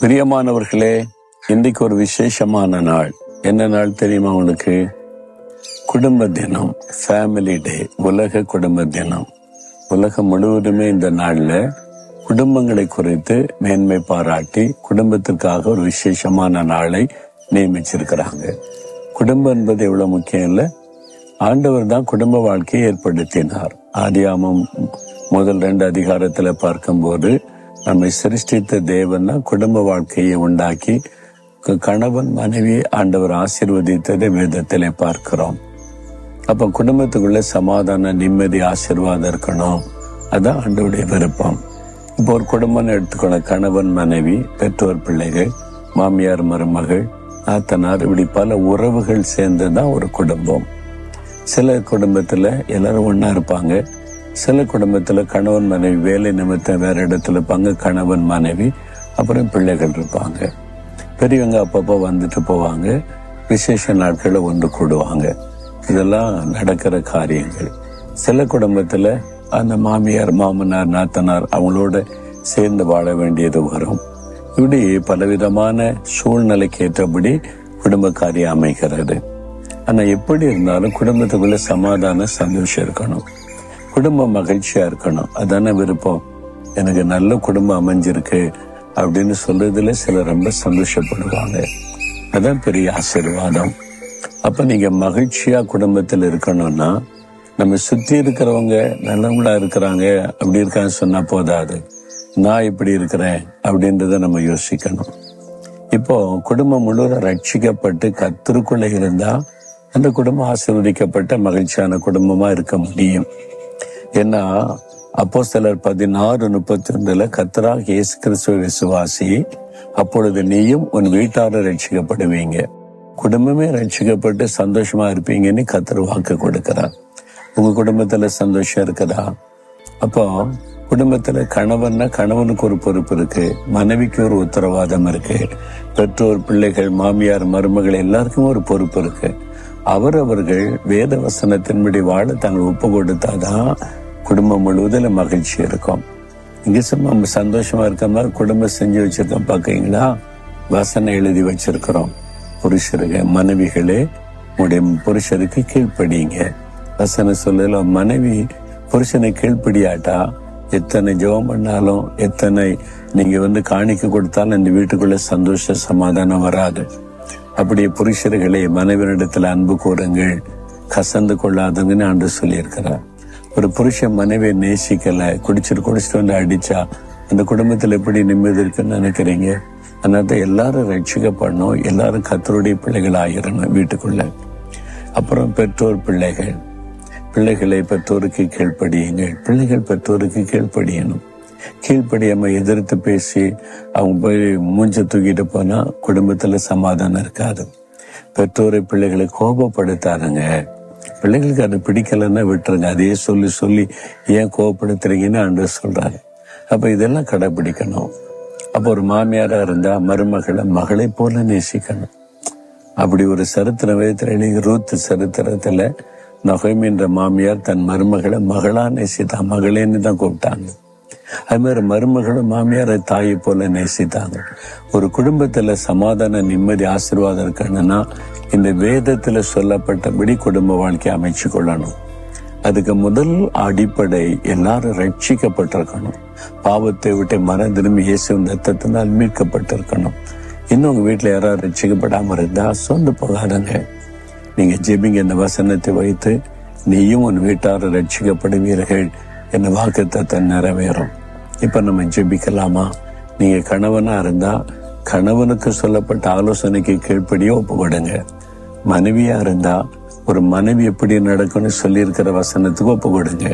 பிரியமானவர்களே, இன்றைக்கு ஒரு விசேஷமான நாள். என்ன நாள் தெரியுமா உங்களுக்கு? குடும்ப தினம், ஃபேமிலி டே, உலக குடும்ப தினம். உலகம் முழுவதுமே இந்த நாள்ல குடும்பங்களை குறித்து மேன்மை பாராட்டி குடும்பத்திற்காக ஒரு விசேஷமான நாளை நியமிச்சிருக்கிறாங்க. குடும்பம் என்பது எவ்வளவு முக்கியம் இல்லை, ஆண்டவர் தான் குடும்ப வாழ்க்கையை ஏற்படுத்தினார். ஆதியாகமம் முதல் 2 அதிகாரத்துல பார்க்கும்போது நம்மை சிருஷ்டித்த தேவன் குடும்ப வாழ்க்கையை உண்டாக்கி கணவன் மனைவி ஆண்டவர் ஆசீர்வதித்ததை வேதத்திலே பார்க்கிறோம். அப்ப குடும்பத்துக்குள்ள சமாதான, நிம்மதி, ஆசீர்வாதம் இருக்கணும். அதான் ஆண்டவருடைய விருப்பம். இப்போ ஒரு குடும்பம்னு எடுத்துக்கணும். கணவன் மனைவி, பெற்றோர் பிள்ளைகள், மாமியார் மருமகள், நாத்தனார், இப்படி பல உறவுகள் சேர்ந்துதான் ஒரு குடும்பம். சில குடும்பத்துல எல்லாரும் ஒன்னா இருப்பாங்க. சில குடும்பத்துல கணவன் மனைவி வேலை நிமித்தம் வேற இடத்துல இருப்பாங்க. கணவன் மனைவி, அப்புறம் பிள்ளைகள் இருப்பாங்க. பெரியவங்க அப்பப்போ வந்துட்டு போவாங்க. விசேஷ நாட்களை ஒன்று கூடுவாங்க. இதெல்லாம் நடக்கிற காரியங்கள். சில குடும்பத்துல அந்த மாமியார், மாமனார், நாத்தனார் அவங்களோட சேர்ந்து வாழ வேண்டியது வரும். இப்படி பலவிதமான சூழ்நிலைக்கு ஏற்றபடி குடும்ப காரியம் அமைகிறது. ஆனா எப்படி இருந்தாலும் குடும்பத்துக்குள்ள சமாதான, சந்தோஷம் இருக்கணும். குடும்பம் மகிழ்ச்சியா இருக்கணும். அதான விருப்பம். எனக்கு நல்ல குடும்பம் அமைஞ்சிருக்கு அப்படின்னு சொல்றதுல சிலர் ரொம்ப சந்தோஷப்படுவாங்க. அதான் பெரிய ஆசீர்வாதம். அப்ப நீங்க மகிழ்ச்சியா குடும்பத்தில் இருக்கணும்னா, நம்ம சுத்தி இருக்கிறவங்க நல்லவங்களா இருக்கிறாங்க, அப்படி இருக்கான்னு சொன்னா போதாது. நான் இப்படி இருக்கிறேன் அப்படின்றத நம்ம யோசிக்கணும். இப்போ குடும்பம் முழுவதும் ரட்சிக்கப்பட்டு கர்த்தருக்குள்ள இருந்தா அந்த குடும்பம் ஆசீர்வதிக்கப்பட்ட மகிழ்ச்சியான குடும்பமா இருக்க முடியும். ஏன்னா அப்போஸ்தலர் 16:31 கர்த்தராகிய இயேசு கிறிஸ்துவை விசுவாசி, அப்பொழுது நீயும் உன் வீட்டாரும் ரட்சிக்கப்படுவீங்க. குடும்பமே ரட்சிக்கப்பட்டு சந்தோஷமா இருப்பீங்கன்னு கர்த்தர் வாக்கு கொடுக்கிறார். உங்க குடும்பத்துல சந்தோஷம் இருக்குதா? அப்போ குடும்பத்துல கணவனுக்கு ஒரு பொறுப்பு இருக்கு, மனைவிக்கு ஒரு உத்தரவாதம் இருக்கு, பெற்றோர், பிள்ளைகள், மாமியார், மருமகள் எல்லாருக்கும் ஒரு பொறுப்பு இருக்கு. அவரவர்கள் வேத வசனத்தின்படி வாழ தாங்கள் ஒப்பு கொடுத்தாதான் குடும்பம் முழுவதில் மகிழ்ச்சி இருக்கும். இங்க சும்மா சந்தோஷமா இருக்க மாதிரி குடும்பம் செஞ்சு வச்சிருக்கோம் பாக்கீங்களா? வசனம் எழுதி வச்சிருக்கிறோம். புருஷருக்கு, மனைவிகளே உடைய புருஷருக்கு கீழ்ப்படிங்க. வசனம் சொல்லல, மனைவி புருஷனை கீழ்ப்படியாட்டா எத்தனை ஜெபம் பண்ணாலும், எத்தனை நீங்க காணிக்க கொடுத்தாலும் இந்த வீட்டுக்குள்ள சந்தோஷ சமாதானம் வராது. அப்படியே புருஷர்களே, மனைவியிடத்துல அன்பு கூறுங்கள், கசந்து கொள்ளாதுங்கன்னு ஆண்டு சொல்லியிருக்கிறார். ஒரு புருஷன் மனைவியை நேசிக்கல, குடிச்சிட்டு வந்து அடிச்சா அந்த குடும்பத்துல எப்படி நிம்மதி இருக்குன்னு நினைக்கிறீங்க? அதனால எல்லாரும் ரட்சிக்கப்படணும், எல்லாரும் கர்த்தருடைய பிள்ளைகள் ஆயிரணும் வீட்டுக்குள்ள. அப்புறம் பெற்றோர், பிள்ளைகளை பெற்றோருக்கு கீழ்ப்படியுங்கள். பிள்ளைகள் பெற்றோருக்கு கீழ்ப்படியணும். கீழ்ப்படியாம எதிர்த்து பேசி அவங்க போய் மூஞ்ச தூக்கிட்டு போனா குடும்பத்துல சமாதானம் இருக்காது. பெற்றோரை பிள்ளைகளை கோபப்படுத்தாருங்க. பிள்ளைகளுக்கு அது பிடிக்கலன்னா விட்டுருங்க. அதையே சொல்லி ஏன் கோபப்படுத்துறீங்கன்னு ஆண்டவர் சொல்றாரு. அப்ப இதெல்லாம் கடைபிடிக்கணும். அப்ப ஒரு மாமியாரா இருந்தா மருமகளை மகளை போல நேசிக்கணும். அப்படி ஒரு சரித்திர வேதத்துல, ரூத் சரித்திரத்துல நொகோமி என்ற மாமியார் தன் மருமகளை மகளா நேசித்தா, மகளேன்னு தான் கூப்பிட்டாங்க. அது மாதிரி மருமகளும் மாமியாரை தாயை போல நேசித்தாங்க. ஒரு குடும்பத்துல சமாதான, நிம்மதி, ஆசீர்வாதம் இருக்கணும்னா இந்த வேதத்துல சொல்லப்பட்டபடி குடும்ப வாழ்க்கை அமைச்சு கொள்ளணும். அதுக்கு முதல் அடிப்படை எல்லாரும் ரட்சிக்கப்பட்டிருக்கணும். பாவத்தை விட்டு மனம் திரும்பி இயேசுவின் ரத்தத்தினால் மீட்கப்பட்டிருக்கணும். இன்னும் உங்க வீட்டுல யாராவது ரட்சிக்கப்படாம இருந்தா சொந்து போகாதங்க. நீங்க ஜெபிங்க, இந்த வசனத்தை வைத்து நீயும் உன் வீட்டாரும் ரட்சிக்கப்படுவீர்கள் என்ன வாக்குத்தத்தை நிறைவேறும். இப்ப நம்ம ஜெபிக்கலாமா? நீங்க கணவனா இருந்தா கணவனுக்கு சொல்லப்பட்ட ஆலோசனைக்கு கீழ்ப்படியோ ஒப்பு கொடுங்க. மனைவியா இருந்தா ஒரு மனைவி எப்படி நடக்கும்னு சொல்லி இருக்கிற வசனத்துக்கு ஒப்பு கொடுங்க.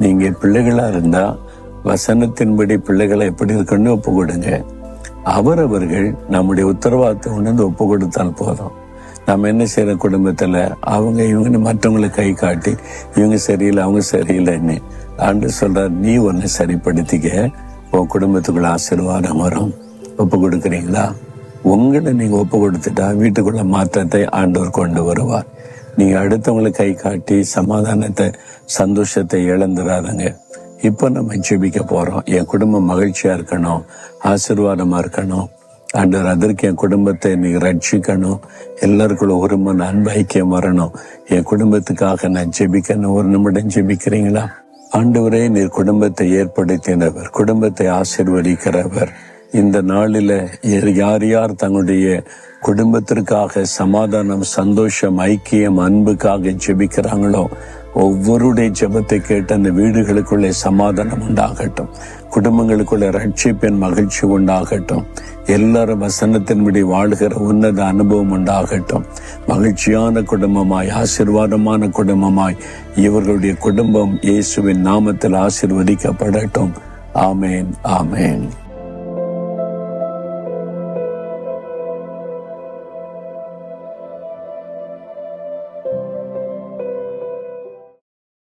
நீங்க பிள்ளைகளா இருந்தா வசனத்தின்படி பிள்ளைகளை எப்படி இருக்குன்னு ஒப்பு கொடுங்க. அவரவர்கள் நம்முடைய உத்தரவாதத்தை உணர்ந்து ஒப்பு கொடுத்தால் போதும். நம்ம என்ன செய்யற குடும்பத்துல இவங்க மற்றவங்களை கை காட்டி இவங்க சரியில்லை, அவங்க சரியில்லைன்னு ஆண்டு சொல்றார். நீ ஒன்னு சரிப்படுத்திக்க, உன் குடும்பத்துக்குள்ள ஆசீர்வாதம் வரும். ஒப்பு கொடுக்குறீங்களா? உங்களை நீங்க ஒப்பு கொடுத்துட்டா வீட்டுக்குள்ள மாற்றத்தை ஆண்டவர் கொண்டு வருவார். நீங்க அடுத்தவங்களை கை காட்டி சமாதானத்தை, சந்தோஷத்தை இழந்துடாதுங்க. இப்ப நம்ம ஜெபிக்க போறோம். என் குடும்பம் மகிழ்ச்சியா இருக்கணும், ஆசீர்வாதமா இருக்கணும், ஆண்டவர் அதற்கு என் குடும்பத்தை நீ ரட்சிக்கணும், எல்லாருக்குள்ள ஒரு மன அன்பு ஐக்கியம் வரணும். என் குடும்பத்துக்காக நான் ஜெபிக்கணும். ஒரு நிமிடம் ஜெபிக்கிறீங்களா? ஆண்டவரே, நீர் குடும்பத்தை ஏற்படுத்தினவர், குடும்பத்தை ஆசீர்வதிக்கிறவர். இந்த நாளில யார் யார் தங்களுடைய குடும்பத்திற்காக சமாதானம், சந்தோஷம், ஐக்கியம், அன்புக்காக ஜெபிக்கிறாங்களோ ஒவ்வொருடைய ஜெபத்தை கேட்டு அந்த வீடுகளுக்குள்ளே சமாதானம் உண்டாகட்டும், குடும்பங்களுக்குள்ளே ரட்சிப்பின் மகிழ்ச்சி உண்டாகட்டும், எல்லாரும் வசனத்தின்படி வாழ்கிற உன்னத அனுபவம் உண்டாகட்டும். மகிழ்ச்சியான குடும்பமாய், ஆசீர்வாதமான குடும்பமாய் இவர்களுடைய குடும்பம் இயேசுவின் நாமத்தில் ஆசீர்வதிக்கப்படட்டும். ஆமேன், ஆமேன்.